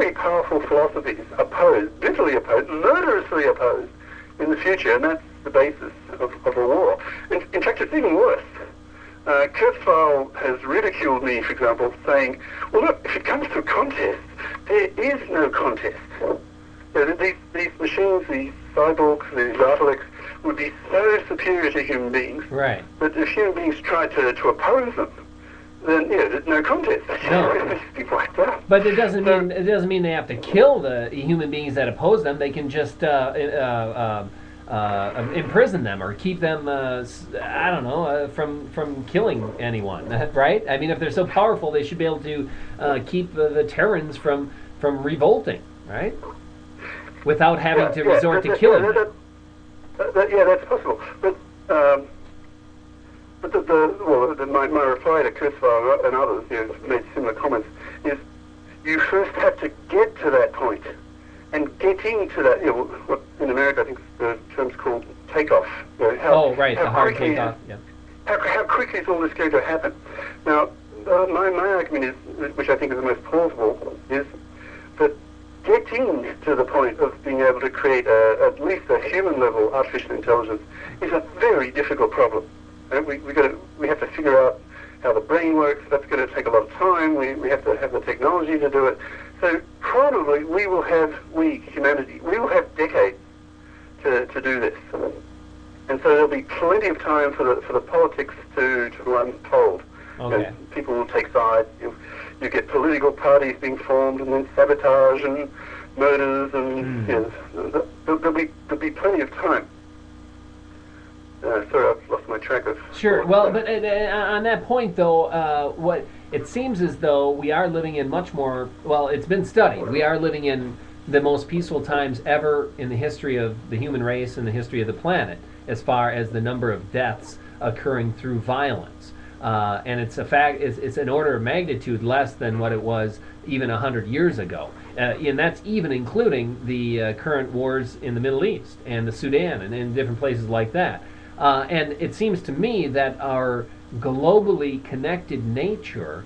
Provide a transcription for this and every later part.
very powerful philosophies opposed, bitterly opposed, murderously opposed in the future, and that's the basis of a war. In fact, it's even worse. Kurzweil has ridiculed me, for example, saying, well, look, if it comes to a contest, there is no contest. These machines, these cyborgs, these Artilects, would be so superior to human beings right. that if human beings tried to oppose them, then there's no contest. No. They'd just be wiped out. But it doesn't mean they have to kill the human beings that oppose them. They can just imprison them or keep them, I don't know, from killing anyone, right? I mean, if they're so powerful, they should be able to keep the Terrans from revolting, right? Without having to resort to killing them. That's possible. But my reply to Kurzweil and others who made similar comments is you first have to get to that point. And getting to that, what in America I think the term's called takeoff. The hard takeoff. Yeah. How quickly is all this going to happen? Now, my argument is, which I think is the most plausible, is that getting to the point of being able to create at least a human-level artificial intelligence is a very difficult problem. We have to figure out how the brain works. That's going to take a lot of time. We have to have the technology to do it. So probably humanity, we will have decades to do this. And so there'll be plenty of time for the politics to unfold. Okay. People will take sides. You get political parties being formed, and then sabotage and murders, and there'll be plenty of time. Sorry, I've lost my track of... Sure. Well, but on that point, though, what it seems as though we are living in much more... Well, it's been studied. We are living in the most peaceful times ever in the history of the human race and the history of the planet, as far as the number of deaths occurring through violence. And it's a fact. It's an order of magnitude less than what it was even 100 years ago, and that's even including the current wars in the Middle East and the Sudan and in different places like that. And it seems to me that our globally connected nature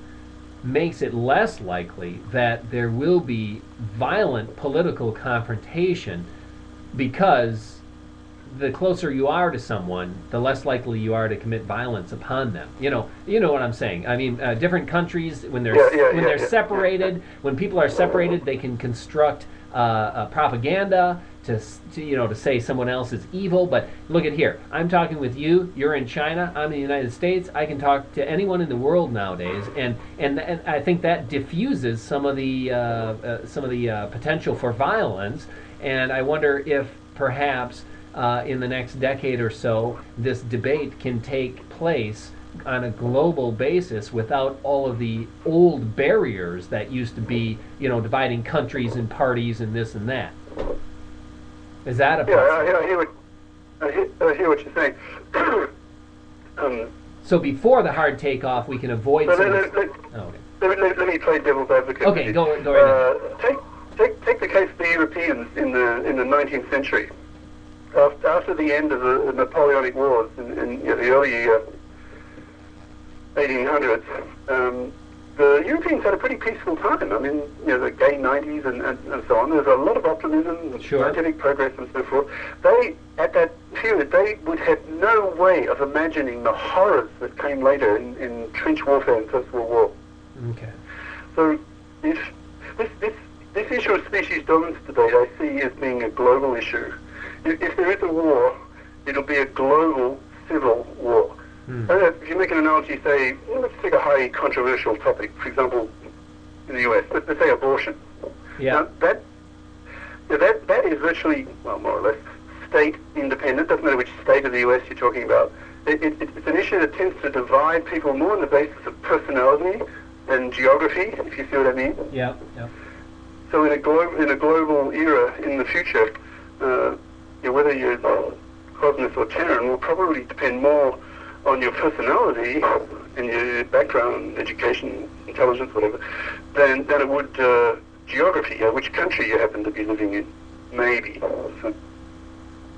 makes it less likely that there will be violent political confrontation, because the closer you are to someone, the less likely you are to commit violence upon them. You know what I'm saying. I mean, different countries, when they're separated, when people are separated, they can construct propaganda to say someone else is evil. But look at here. I'm talking with you. You're in China. I'm in the United States. I can talk to anyone in the world nowadays, and I think that diffuses some of the potential for violence. And I wonder if perhaps in the next decade or so, this debate can take place on a global basis without all of the old barriers that used to be, dividing countries and parties and this and that. Is that a possibility? I hear what you're saying. So before the hard takeoff, we can avoid some of this. Let me play devil's advocate. Okay, go right ahead. Take the case of the Europeans in the 19th century. After the end of the Napoleonic Wars in the early 1800s, the Europeans had a pretty peaceful time. I mean, the gay 90s and so on. There was a lot of optimism, scientific progress and so forth. At that period, they would have no way of imagining the horrors that came later in trench warfare and First World War. Okay. So if this issue of species dominance debate I see as being a global issue. If there is a war, it'll be a global civil war. If you make an analogy, say, let's take a highly controversial topic, for example, in the US, let's say abortion. Yeah. Now, that is virtually, well, more or less, state independent. Doesn't matter which state of the US you're talking about. It's an issue that tends to divide people more on the basis of personality than geography, if you see what I mean. Yeah. So in a global era in the future, whether you're Cosmos or Terran will probably depend more on your personality and your background, education, intelligence, whatever, than it would geography, which country you happen to be living in, maybe. So,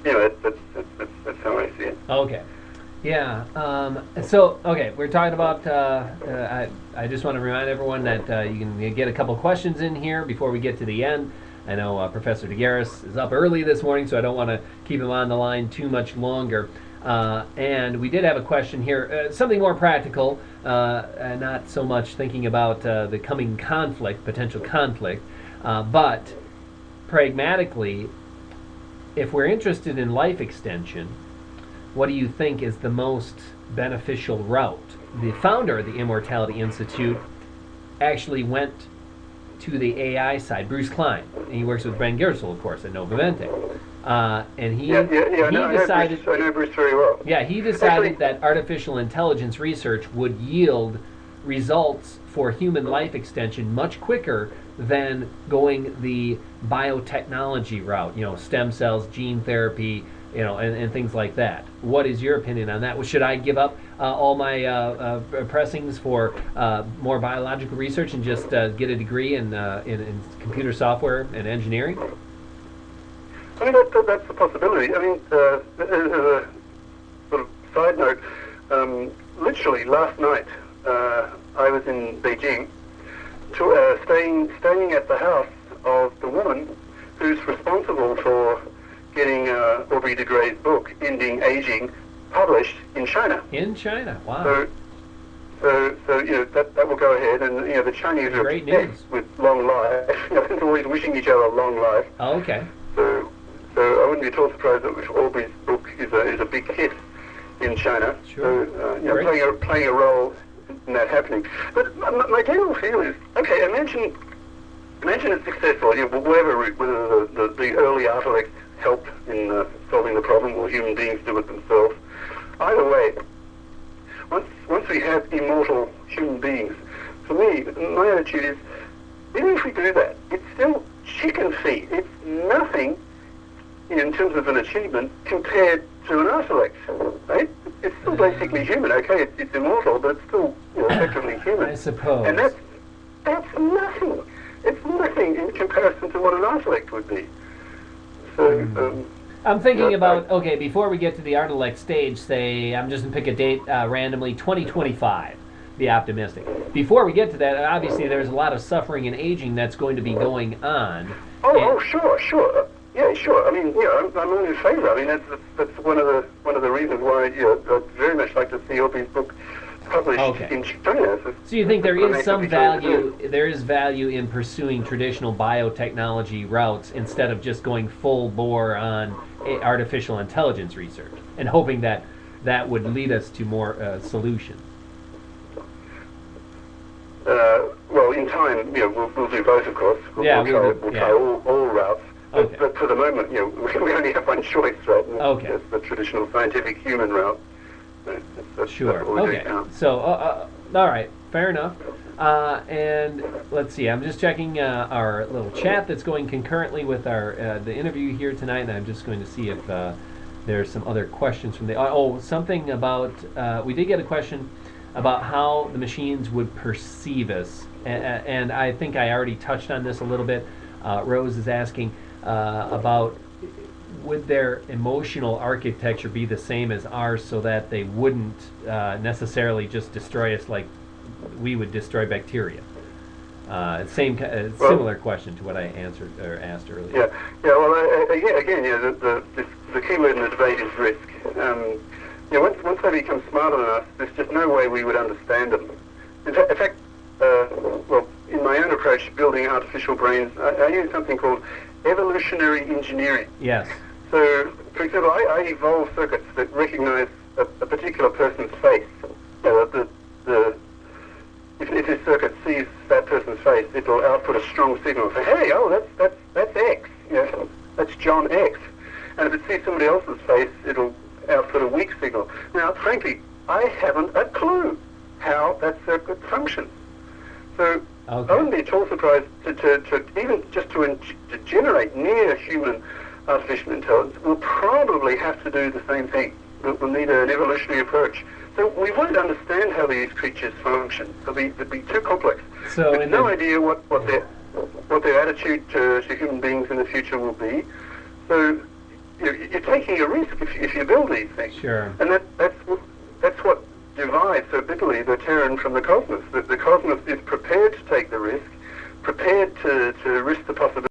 that's how I see it. Okay. Yeah. So, okay, we're talking about. I just want to remind everyone that you can get a couple questions in here before we get to the end. I know Professor De Garis is up early this morning, so I don't want to keep him on the line too much longer. And we did have a question here, something more practical, not so much thinking about the coming conflict, potential conflict, but pragmatically, if we're interested in life extension, what do you think is the most beneficial route? The founder of the Immortality Institute actually went to the AI side, Bruce Klein. He works with Ben Gersel, of course, at Novamente. And he decided. I know Bruce very well. Yeah, he decided that artificial intelligence research would yield results for human life extension much quicker than going the biotechnology route. You know, stem cells, gene therapy, you know, and things like that. What is your opinion on that? Should I give up all my pressings for more biological research and just get a degree in computer software and engineering? I mean, that's a possibility. I mean, as a sort of side note, literally last night I was in Beijing, staying at the house of the woman who's responsible for getting Aubrey de Grey's book, Ending Aging, published in China. In China, wow. So you know, that will go ahead, and you know, the Chinese are obsessed with long life. You know, they're always wishing each other a long life. Oh, okay. So I wouldn't be at all surprised that Aubrey's book is a big hit in China. Sure. So you know, playing a role in that happening. But my general feel is, okay, imagine it's successful. You know, whatever route, whether the early Artilect help in solving the problem, or human beings do it themselves. Either way, once we have immortal human beings, for me, my attitude is, even if we do that, it's still chicken feed. It's nothing in terms of an achievement compared to an Artilect, right? It's still basically human. Okay, it's immortal, but it's still, you know, effectively human. I suppose. And that's nothing. It's nothing in comparison to what an Artilect would be. So, I'm thinking about, okay, before we get to the Artilect stage, say, I'm just going to pick a date randomly, 2025, be optimistic. Before we get to that, obviously there's a lot of suffering and aging that's going to be going on. Sure. Yeah, sure. I mean, yeah, I'm all in favour. I mean, that's one of the reasons why, you know, I'd very much like to see Aubrey's book published in China. So you think there is some value? There is value in pursuing traditional biotechnology routes instead of just going full bore on artificial intelligence research and hoping that that would lead us to more solutions. Well, in time, you know, we'll do both, of course. We'll try all routes. But for the moment, you know, we only have one choice, right? Okay. That's the traditional scientific human route. Sure. Okay. So, all right. Fair enough. And let's see. I'm just checking our little chat that's going concurrently with our the interview here tonight, and I'm just going to see if there's some other questions from the. Something about. We did get a question about how the machines would perceive us, and I think I already touched on this a little bit. Rose is asking about, would their emotional architecture be the same as ours so that they wouldn't necessarily just destroy us like we would destroy bacteria? Similar question to what I answered or asked earlier. Well, again, the key word in the debate is risk. Once they become smarter than us, there's just no way we would understand them. In fact, in my own approach to building artificial brains, I use something called evolutionary engineering. Yes. So, for example, I evolve circuits that recognize a particular person's face. If this circuit sees that person's face, it will output a strong signal. Say, hey, that's X. You know, that's John X. And if it sees somebody else's face, it'll output a weak signal. Now, frankly, I haven't a clue how that circuit functions. So I wouldn't be at all surprised to even just to generate near human artificial intelligence. We'll probably have to do the same thing. We'll need an evolutionary approach. So we won't understand how these creatures function. They'll be too complex. So we have no idea what their attitude to human beings in the future will be. So you're taking a risk if you build these things. Sure. And That's what divides so bitterly the Terran from the cosmos. The cosmos is prepared to take the risk, prepared to risk the possibility